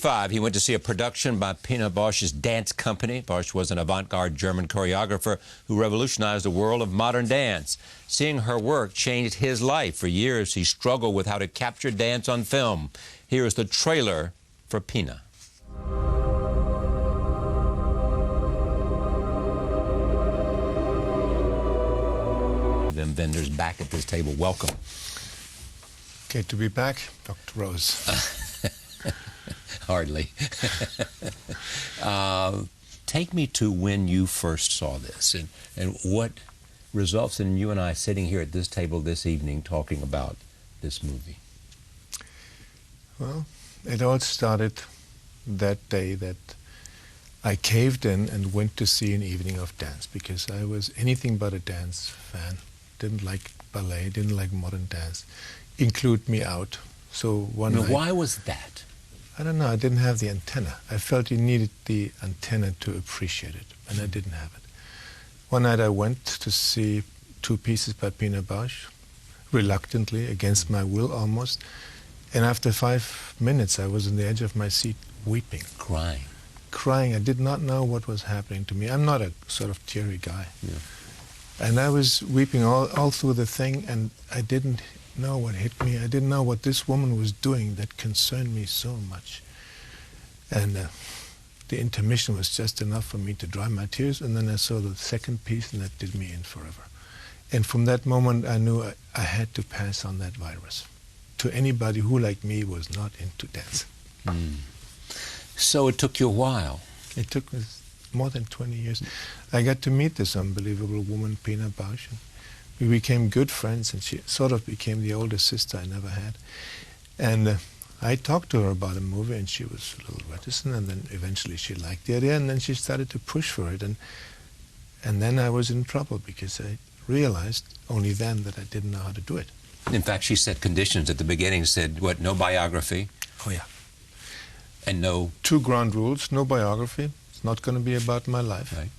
25, he went to see a production by Pina Bausch's dance company. Bausch was an avant-garde German choreographer who revolutionized the world of modern dance. Seeing her work changed his life. For years, he struggled with how to capture dance on film. Here is the trailer for Pina. Wim Wenders back at this table. Welcome. Good to be back, Dr. Rose. Hardly. Take me to when you first saw this and what results in you and I sitting here at this table this evening talking about this movie. Well, it all started that day that I caved in and went to see an evening of dance because I was anything but a dance fan. Didn't like ballet, didn't like modern dance. Include me out. So one night, why was that? I don't know, I didn't have the antenna. I felt you needed the antenna to appreciate it, and I didn't have it. One night I went to see two pieces by Pina Bausch, reluctantly, against my will almost, and after 5 minutes I was on the edge of my seat weeping. Crying. Crying. I did not know what was happening to me. I'm not a sort of teary guy. Yeah. And I was weeping all through the thing, and I didn't know what hit me. I didn't know what this woman was doing that concerned me so much. And the intermission was just enough for me to dry my tears, and then I saw the second piece, and that did me in forever. And from that moment, I knew I had to pass on that virus to anybody who, like me, was not into dance. Mm. So it took you a while. It took me more than 20 years. I got to meet this unbelievable woman, Pina Bausch. We became good friends, and she sort of became the older sister I never had. And I talked to her about a movie, and she was a little reticent, and then eventually she liked the idea, and then she started to push for it. And then I was in trouble because I realized only then that I didn't know how to do it. In fact, she set conditions at the beginning, said, what, no biography? Oh, yeah. And no... 2 ground rules, no biography. It's not going to be about my life. Right.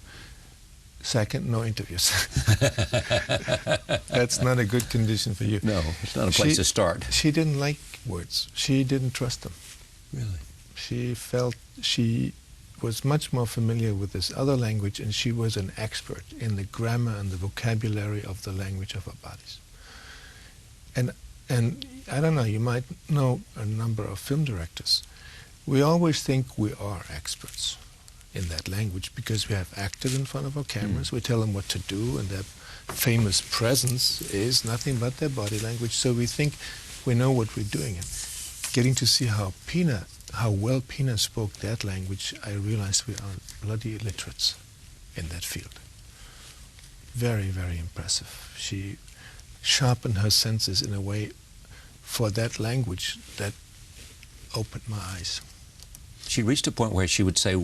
Second, no interviews. That's not a good condition for you. No, it's not a place to start. She didn't like words. She didn't trust them. Really? She felt she was much more familiar with this other language, and she was an expert in the grammar and the vocabulary of the language of our bodies. And I don't know, you might know a number of film directors. We always think we are experts in that language because we have acted in front of our cameras. We tell them what to do, and their famous presence is nothing but their body language. So we think we know what we're doing. And getting to see how well Pina spoke that language, I realized we are bloody illiterates in that field. Very, very impressive. She sharpened her senses in a way for that language that opened my eyes. She reached a point where she would say,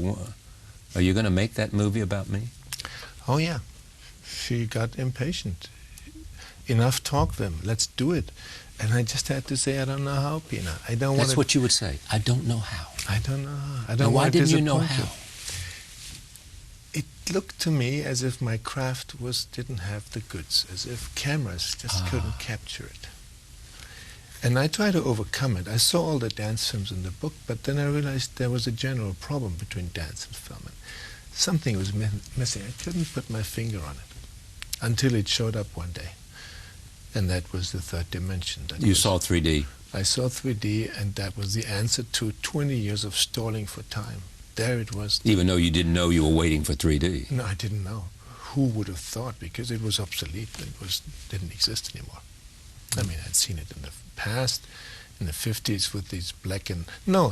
are you going to make that movie about me? Oh, yeah. She got impatient. Enough talk, Wim. Let's do it. And I just had to say, I don't know how, Pina. I don't want. That's what you would say. I don't know how. I don't know how. I don't now, why want to didn't you know disappoint how? It looked to me as if my craft didn't have the goods, as if cameras just couldn't capture it. And I tried to overcome it. I saw all the dance films in the book, but then I realized there was a general problem between dance and film. And something was missing. I couldn't put my finger on it until it showed up one day. And that was the third dimension. You saw 3D. I saw 3D, and that was the answer to 20 years of stalling for time. There it was. Even though you didn't know you were waiting for 3D. No, I didn't know. Who would have thought? Because it was obsolete. Didn't exist anymore. I mean, I'd seen it in the past, in the 50s, with these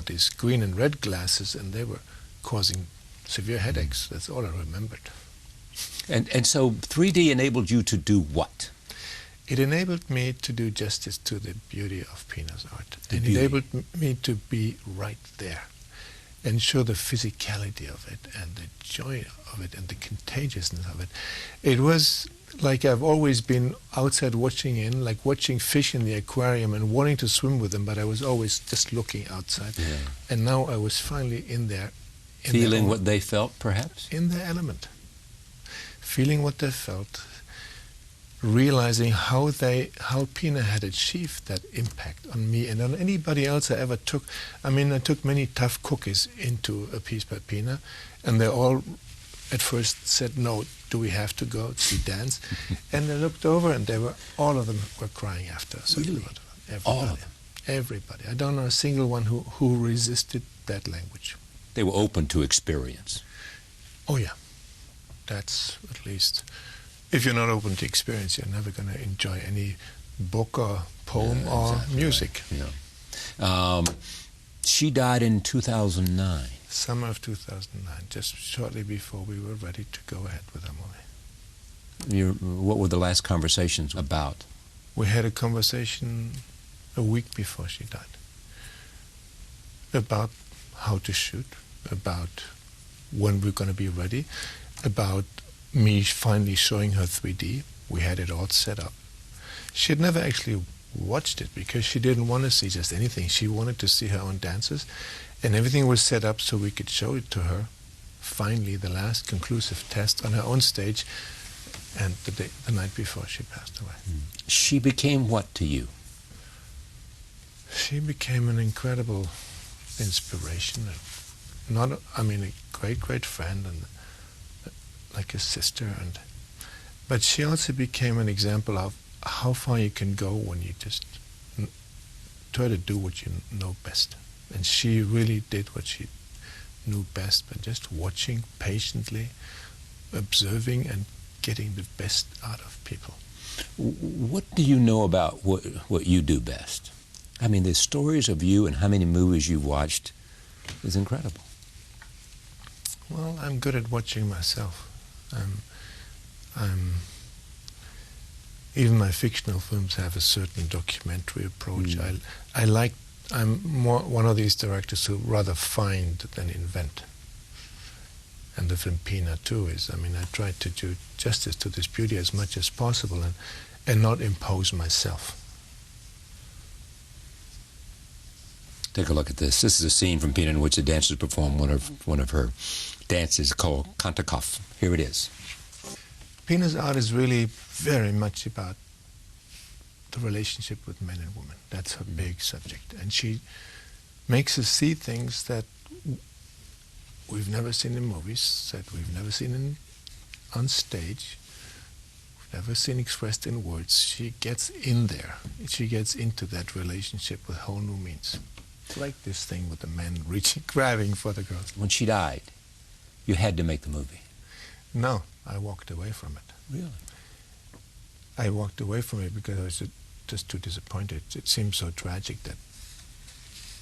these green and red glasses, and they were causing severe headaches. That's all I remembered. And so 3D enabled you to do what? It enabled me to do justice to the beauty of Pina's art. It enabled me to be right there and show the physicality of it and the joy of it and the contagiousness of it. It was like I've always been outside watching like watching fish in the aquarium and wanting to swim with them, but I was always just looking outside. Yeah. And now I was finally in there. Feeling what they felt, perhaps? In their element. Feeling what they felt. realizing how Pina had achieved that impact on me and on anybody else I ever took. I mean, I took many tough cookies into a piece by Pina, and they all at first said, "No, do we have to go see dance?" And I looked over, and all of them were crying after. So really? Everybody. All of them? Everybody. I don't know a single one who resisted that language. They were open to experience. Oh yeah, that's at least. If you're not open to experience, you're never going to enjoy any book or poem or exactly music. Right. Yeah. She died in 2009. Summer of 2009, just shortly before we were ready to go ahead with our movie. What were the last conversations about? We had a conversation a week before she died about how to shoot, about when we're going to be ready, about me finally showing her 3D. We had it all set up. She had never actually watched it because she didn't want to see just anything. She wanted to see her own dances, and everything was set up so we could show it to her. Finally, the last conclusive test on her own stage, and the night before she passed away. She became what to you? She became an incredible inspiration. A great friend, and like a sister, but she also became an example of how far you can go when you just try to do what you know best. And she really did what she knew best, but just watching patiently, observing, and getting the best out of people. What do you know about what you do best? I mean, the stories of you and how many movies you've watched is incredible. Well, I'm good at watching myself. Even my fictional films have a certain documentary approach. I'm more one of these directors who rather find than invent. And the film Pina too is, I tried to do justice to this beauty as much as possible and not impose myself. Take a look at this. This is a scene from Pina in which the dancers perform one of her dances called Kantakov. Here it is. Pina's art is really very much about the relationship with men and women. That's her big subject. And she makes us see things that we've never seen in movies, that we've never seen on stage, we've never seen expressed in words. She gets in there. She gets into that relationship with whole new means. It's like this thing with the men grabbing for the girls. When she died, you had to make the movie. No, I walked away from it. Really? I walked away from it because I was just too disappointed. It seemed so tragic that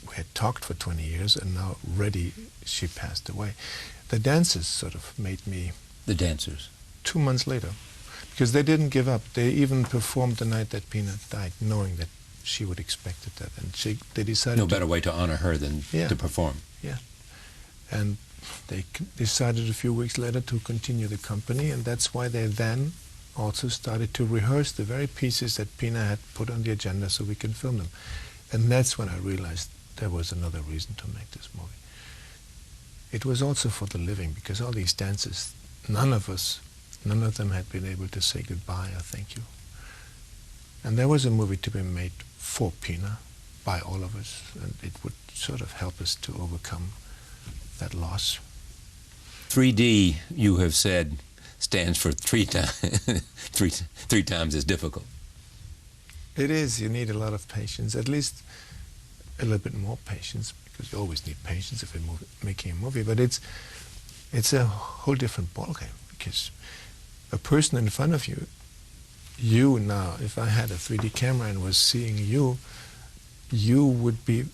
we had talked for 20 years and now already she passed away. The dancers sort of made me... The dancers? 2 months later. Because they didn't give up. They even performed the night that Pina died, knowing that she would expect it. And they decided no better way to honor her than to perform. Yeah. And they decided a few weeks later to continue the company, and that's why they then also started to rehearse the very pieces that Pina had put on the agenda so we can film them. And that's when I realized there was another reason to make this movie. It was also for the living, because all these dancers, none of them had been able to say goodbye or thank you. And there was a movie to be made for Pina by all of us, and it would sort of help us to overcome that loss. 3D, you have said, stands for three times as difficult. It is. You need a lot of patience, at least a little bit more patience, because you always need patience if you're making a movie. But it's a whole different ballgame, because a person in front of you now, if I had a 3D camera and was seeing you would be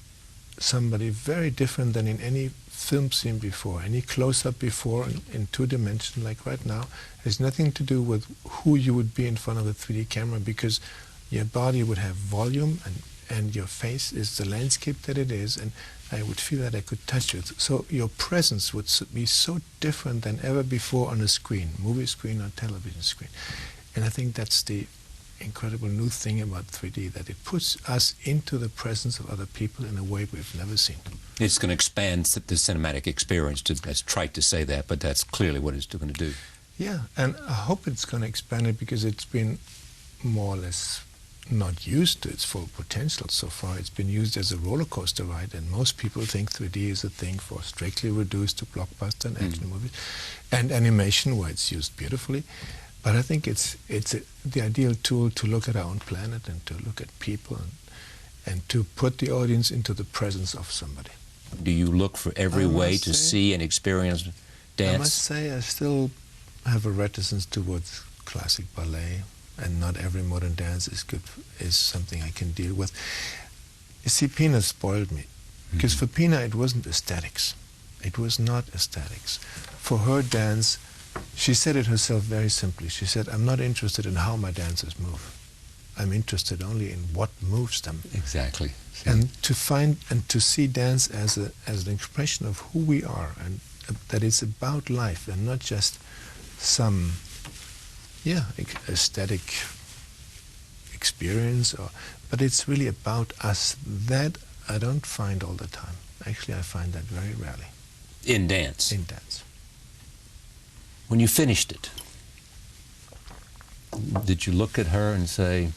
somebody very different than in any film scene before, any close-up before in 2D like right now. It has nothing to do with who you would be in front of a 3D camera, because your body would have volume and your face is the landscape that it is, and I would feel that I could touch you. So your presence would be so different than ever before on a screen, movie screen or television screen. And I think that's the incredible new thing about 3D, that it puts us into the presence of other people in a way we've never seen. It's going to expand the cinematic experience. It's trite to say that, but that's clearly what it's going to do. Yeah, and I hope it's going to expand it, because it's been more or less not used to its full potential so far. It's been used as a roller coaster ride, and most people think 3D is a thing for strictly reduced to blockbuster and action movies, and animation, where it's used beautifully. But I think it's the ideal tool to look at our own planet and to look at people and to put the audience into the presence of somebody. Do you look for every way to see and experience dance? I must say I still have a reticence towards classic ballet, and not every modern dance is something I can deal with. You see, Pina spoiled me, because for Pina it wasn't aesthetics. It was not aesthetics. For her dance, she said it herself very simply. She said, I'm not interested in how my dancers move. I'm interested only in what moves them. Exactly. And to find and to see dance as an expression of who we are, and that it's about life and not just some aesthetic experience, but it's really about us. That I don't find all the time. Actually, I find that very rarely. In dance? In dance. When you finished it, did you look at her and say,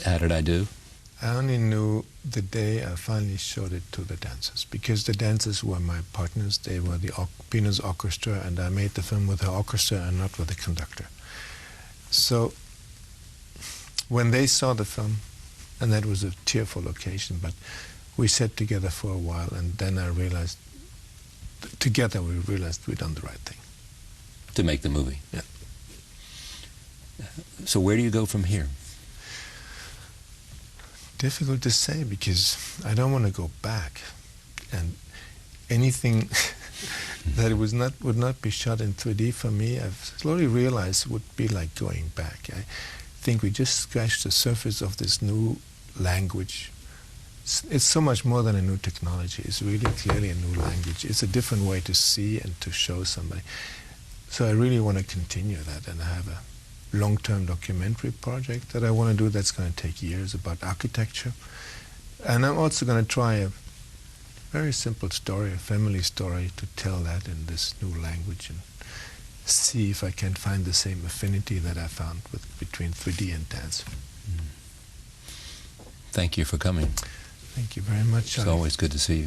how did I do? I only knew the day I finally showed it to the dancers, because the dancers were my partners. They were Pina's orchestra, and I made the film with her orchestra and not with the conductor. So when they saw the film, and that was a tearful occasion, but we sat together for a while, and then I realized, together we realized we'd done the right thing. To make the movie? Yeah. So where do you go from here? Difficult to say, because I don't want to go back, and anything that would not be shot in 3D for me, I've slowly realized would be like going back. I think we just scratched the surface of this new language. It's so much more than a new technology. It's really clearly a new language. It's a different way to see and to show somebody. So I really want to continue that, and I have a long-term documentary project that I want to do that's going to take years about architecture. And I'm also going to try a very simple story, a family story, to tell that in this new language and see if I can find the same affinity that I found between 3D and dance. Thank you for coming. Thank you very much. It's always good to see you.